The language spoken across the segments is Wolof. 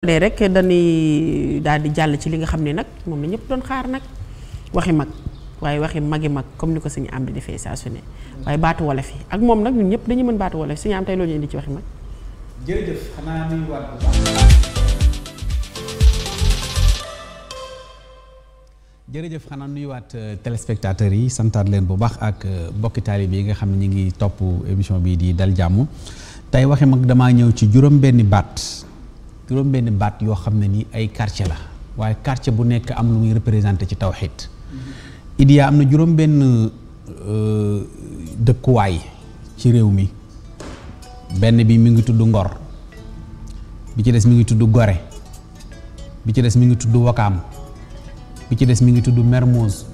de rek dañuy daal di jàll ci li nga xam ne nag moom la ñëpp doon xaar nag waxi mag waaye waxi magi mag comme ni ko suñu am di defee saa su ne waaye baatu wolof yi ak moom nag ñun ñëpp dañuy mën baatu wolof suñu am tey loo ñu indi ci waxi mag. jërëjëf xanaa nuyuwaat bu baax. jërëjëf xanaa nuyuwaat téléspectateurs yi santaat leen bu baax ak bokki taalibe yi nga xam ne ñu ngi topp émission bii di dal jàmm tey waxi mag damaa ñëw ci juróom-benni baat yoo xam ne ni ay quartier la waaye quartier bu nekk am lu muy représenté ci tawxiid Idiya am na juróom-benn dëkkuwaay ci réew mi benn bi mi ngi tudd Ngor bi ci des mi ngi tudd Gore bi ci des mi ngi tudd Wakaam bi ci des mi ngi tudd Mermoz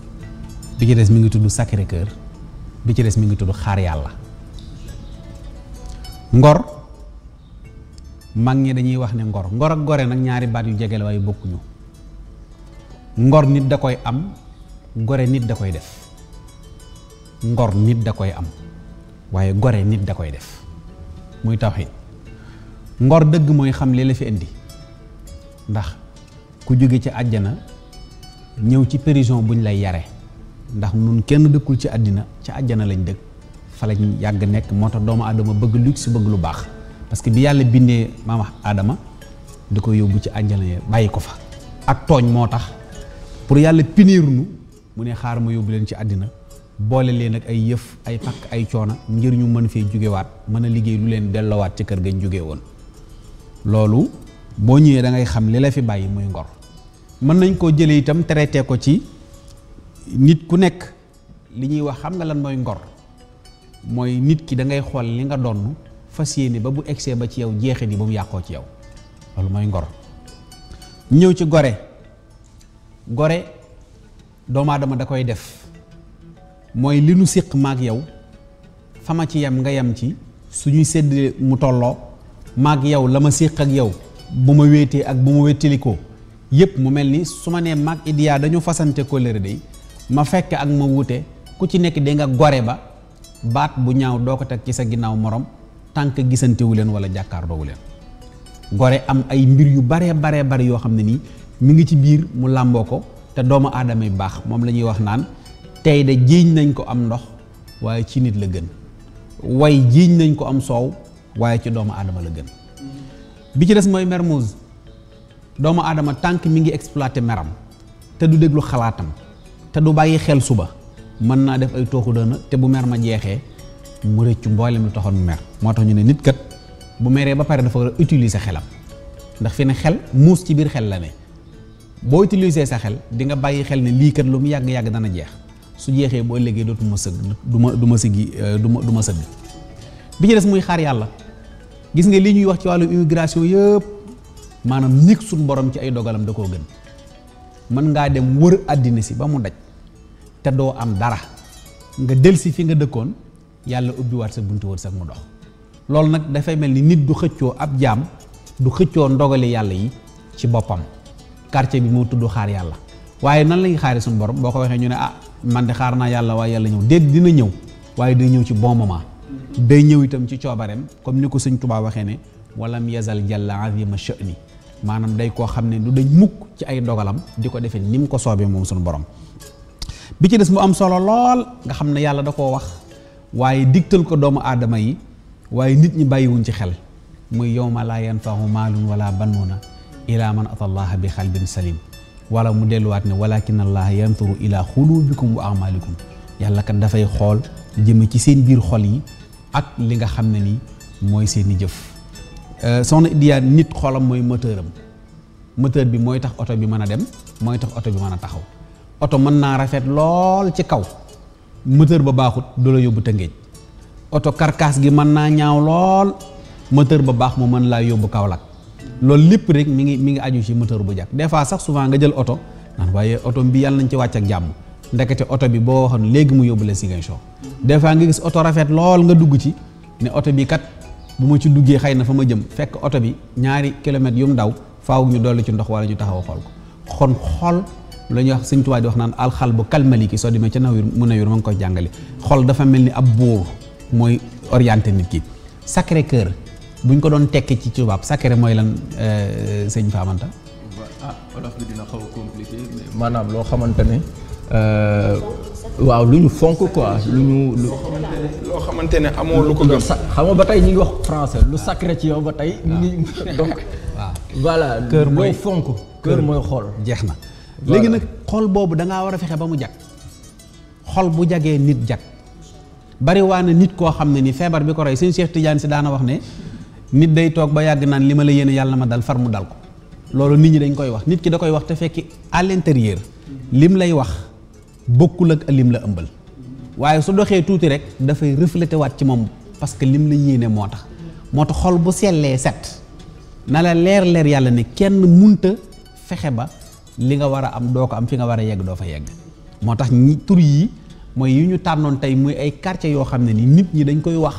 bi ci des mi ngi tudd Sacré-Cœur bi ci des mi ngi tudd Xaar Yàlla. Ngor mag ñi dañuy wax ne Ngor ak Gore nag ñaari baat yu jege la waaye bokkuñu. Ngor nit da koy am Gore nit da koy def. Ngor nit da koy am waaye Gore nit da koy def muy tawxiid. Ngor dëgg mooy xam li la fi indi ndax ku jóge ci àjjana ñëw ci prison buñ lay yare ndax nun kenn dëkkul ci àddina ci àjjana lañ dëkk fa lañ yàgg nekk moo tax doomu aadama bëgg luxe bëgg lu baax parce que bi yàlla bindee maama aadama da ko yóbbu ci àjjana ya bàyyi ko fa ak tooñ moo tax pour yàlla punir nu mu ne xaar ma yóbbu leen ci àddina boole leen ak ay yëf ay pakk ay coona ngir ñu mën fee jugewaat mën a liggéey lu leen delloowaat ci kër gañ jóge woon loolu boo ñëwee da ngay xam li la fi bàyyi muy ngor mën nañ koo jëlee itam traité ko ci nit ku nekk li ñuy wax xam nga lan mooy ngor mooy nit ki da ngay xool li nga donn fas yéene ba bu egsee ba ci yow jeexit yi ba mu yàqoo ci yow loolu mooy ngor. ñëw ci gore doomu aadama da koy def mooy li nu séq maag yow fama ci yem nga yem ci suñuy sédd mu tolloo maag yow la ma séq ak yow bu ma wéetee ak bu ma wéttalikoo yépp mu mel ni su ma nee maag Idiya dañu fasante kóllëre day ma fekk ak ma wuute ku ci nekk de nga gore ba baat bu ñaaw doo ko teg ci sa ginnaaw morom tànk gisantewu leen wala jàkkaarloowu leen gore am ay mbir yu baree bari yoo xam ne nii mi ngi ci biir mu làmboo ko te doomu aadama yi baax moom la ñuy wax naan tey de jiiñ nañ ko am ndox waaye ci nit la gën way jiiñ nañ ko am soow waaye ci doomu aadama la gën bi ci des mooy Mermoz doomu aadama tànk mi ngi exploité meram te du déglu xalaatam te du bàyyi xel suba mën naa def ay tooxu dëna te bu mer ma jeexee mu rëccu mboolem lu taxoon mu mer moo tax ñu ne nit kat bu meree ba pare dafa war a utiliser xelam ndax fi ne xel muus ci biir xel la ne boo utiliser sa xel di nga bàyyi xel ne lii kat lu mu yàgg-yàgg dana jeex su jeexee bu ëllëgee dootuma sëgg du ma sëgg bi ci des muy xaar yàlla gis nga li ñuy wax ci wàllu immigration yëpp maanaam nit suñ borom ci ay dogalam da koo gën mën ngaa dem wër àddina si ba mu daj te doo am dara nga del si fi nga dëkkoon yàlla ubbiwaat sa buntu wër sax mu dox loolu nag dafay mel ni nit du xëccoo ab jaam du xëccoo ndogali yàlla yi ci boppam quartier bi moo tudd xaar yàlla waaye nan lañuy xaari suñu borom boo ko waxee ñu ne man de xaar naa yàlla waaye yàlla ñëw déet dina ñëw waaye day ñëw ci bon moment day ñëw itam ci coobareem comme ni ko sëñ Tuubaa waxee ne walam yazal jalla azima sha'ni maanaam day koo xam ne du dañ mukk ci ay dogalam di ko defee ni mu ko soobee moom suñu borom bi ci des mu am solo lool nga xam ne yàlla da koo wax waaye digtal ko doomu aadama yi waaye nit ñi bàyyiwuñ ci xel muy yawma laa yanfahu maalun wala banuuna ila man ata allaha bi xalbin salim wala mu delluwaat ne walakin allaha yanturu ila xulubikum wa amalikum yàlla kat dafay xool jëme ci seen biir xol yi ak li nga xam ne ni mooy seeni jëf soxna Idiya nit xolam mooy moteur bi mooy tax oto bi mën a dem mooy tax oto bi mën a taxaw oto mën naa rafet lool ci kaw moteur ba baaxut du la yóbbu Tëngéej oto karkaas gi mën naa ñaaw lool moteur ba baax mu mën laa yóbbu Kaolack loolu lépp rek mi ngi aju ci moteur bu jàkk des fois sax souvent nga jël oto naan waaye oto bi yàlla nañ ci wàcc ak jàmm ndekete oto bi boo waxoon léegi mu yóbbu la Ziguinchor des fois nga gis oto rafet lool nga dugg ci ne oto bi kat bu ma ci duggee xëy na fa ma jëm fekk oto bi ñaari kilomètres yu mu daw faaw ñu dolli ci ndox wala ñu taxaw xool ko xon xol la ñuy wax Sëñ Tuubaa di wax naan alxal bu kalmaliki soo demee ca nawir mu nawir ma ngi koy jàngale xol dafa mel ni ab buur mooy orienté nit ki Sacré-Cœur buñ ko doon tekki ci tubaab sacré mooy lan sëñ Famanta. wolof bi dina xaw a compliqué mais maanaam loo xamante ne waaw lu ñu fonk quoi loo xamante ne amoo lu ko gëm. xam nga ba tey ñu ngi wax français lu sacré ci yow ba tey. donc waaw voilà. kër mooy fonk kër mooy xol. jeex na léegi nag xol boobu da ngaa war a fexe ba mu jag xol bu jagee nit jag bari waa na nit koo xam ne ni feebar bi ko rey sëñ Cheikh Tidiane si daana wax ne nit day toog ba yàgg naan li ma la yéene yàlla na ma dal far mu dal ko loolu nit ñi dañ koy wax nit ki da koy wax te fekki à l'intérieur lim lay wax bokkul ak lim la ëmbal waaye su doxee tuuti rek dafay reflété waat ci moom parce que lim la yéene moo tax xol bu sellee set na la leer yàlla ne kenn munta fexe ba li nga war a am doo ko am fi nga war a yegg doo fa yegg moo tax ñi tur yi mooy yi ñu tànnoon tey muy ay quartiers yoo xam ne ni nit ñi dañ koy wax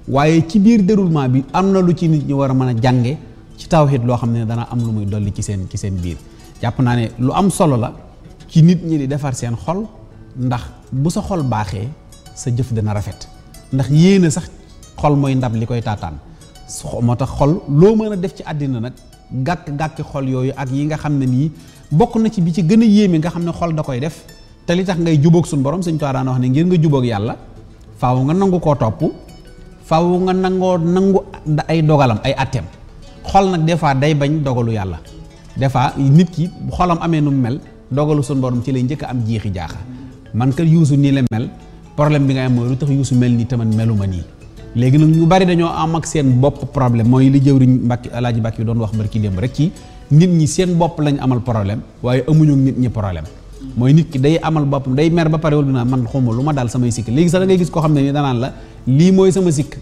waaye ci biir déroulement bi am na lu ci nit ñi war a mën a jànge ci tawhid loo xam ne dana am lu muy dolli ci seen biir jàpp naa ne lu am solo la ci nit ñi di defar seen xol ndax bu sa xol baaxee sa jëf dana rafet ndax yéene sax xol mooy ndab li koy taataan moo tax xol loo mën a def ci àddina nag gàkk-gàkki xol yooyu ak yi nga xam ne nii bokk na ci bi ci gën a yéeme nga xam ne xol da koy def te li tax ngay jubóog suñu borom Sëñ Tuubaa daan wax ne ngir nga jubóog yàlla faaw nga nangu koo topp faaw nga nangu ay dogalam ay atteem xol nag des fois day bañ dogalu yàlla des fois nit ki bu xolam amee nu mu mel dogalu suñu borom ci lay njëkk a am jeexi jaaxa man kat yuusu nii la mel problème bi nga am mooy lu tax yuusu mel nii te man meluma nii léegi nag ñu bari dañoo am ak seen bopp problème mooy li jëwriñ Mbàkke Alaaji Mbàkke doon wax barki démb rek ci nit ñi seen bopp lañ amal problème waaye amuñu nit ñi problème mooy nit ki day amal boppam day mer ba pare wala dinaa man xawma lu ma daal samay sikk léegi sax da ngay gis koo xam ne ni danaan la lii mooy sama sikk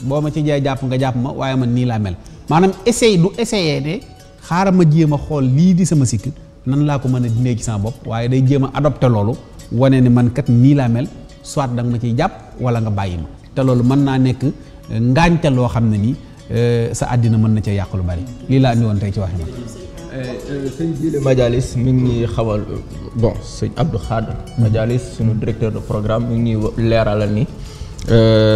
boo ma ci jaay jàpp nga jàpp ma waaye man nii laa mel maanaam essayer ne xaaral ma jéem a xool lii di sama sikk nan laa ko mën a dindee ci sama bopp waaye day jéem a adopté loolu wane ne man kat nii laa mel soit da nga ma ciy jàpp wala nga bàyyi ma te loolu mën naa nekk ngaañte loo xam ne ni sa àddina mën na cee yàq lu bari lii laa andi woon tey ci waxi ma sëñ Jili Majalis mi ngi xawal bon sëñ Abdou Khadre Majalis suñu directeur de programme mi ngi leeralal ni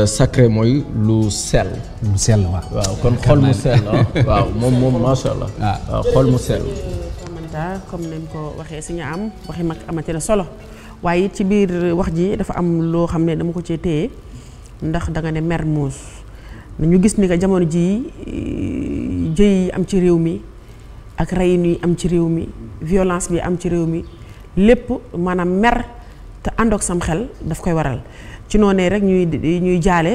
sacré mooy lu sell. lu sell waaw kon xol mu sell waaw moom macha allah. waaw xol mu sell. comme nañ ko waxee si ñu am waxi mag amati na solo waaye it ci biir wax ji dafa am loo xam ne dama ko cee téye ndax da nga ne Mermoz ñu gis ni que jamono ji jëy yi am ci réew mi ak rey yi am ci réew mi violence bi am ci réew mi lépp maanaam mer te àndoog sam xel daf koy waral ci noonee rek ñuy jaale